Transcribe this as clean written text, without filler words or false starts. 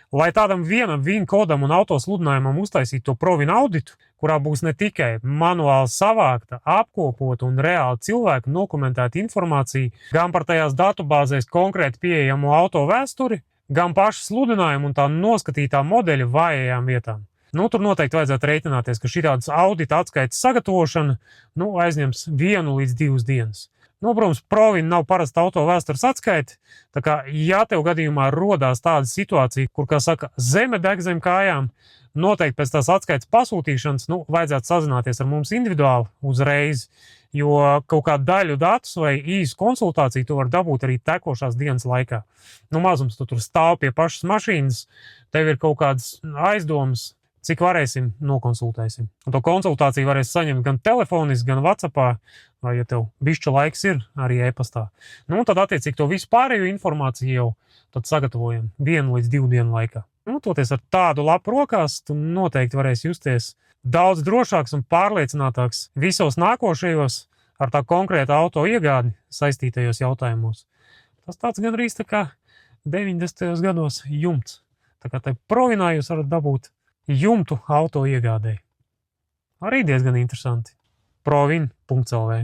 Lai tādam vienam VIN kodam un autosludinājumam uztaisītu to ProVIN auditu, kurā būs ne tikai manuāli savākta, apkopota un reāli cilvēku dokumentēta informācija gan par tajās datubāzēs konkrēti pieejamo auto vēsturi, gan pašu sludinājumu un tā noskatītā modeļa vājajām vietām. Tur noteikti vajadzētu reiķināties, ka šādas audita atskaites sagatavošana aizņems 1 līdz 2 dienas. Protams, ProVIN nav parasta auto vēstures atskaite, tā kā, ja tev gadījumā rodās tāda situācija, kur, kā saka, zeme deg zem kājām, noteikti pēc tās atskaites pasūtīšanas, vajadzētu sazināties ar mums individuāli uzreiz, jo kaut kādu daļu datus vai īsu konsultāciju tu vari dabūt arī tekošās dienas laikā. Mazums tu tur stāv pie pašas mašīnas, tev ir kaut kādas aizdomas, cik varēsim, nokonsultēsim. Un to konsultāciju varēs saņemt gan telefoniski, gan WhatsAppā, vai, ja tev bišķa laiks ir, arī e-pastā. Tad attiecīgi to visu pārējo informāciju jau tad sagatavojam 1 līdz 2 dienu laikā. Toties ar tādu lapu rokās, tu noteikti varēsi justies daudz drošāks un pārliecinātāks visos nākošajos ar tā konkrēta auto iegādi saistītajos jautājumos. Tas tāds gan arī tā kā 90. gados jumts. Tā kā tai ProVINā jūs varat dabūt jumtu auto iegādēji. Arī diezgan interesanti. ProVIN.lv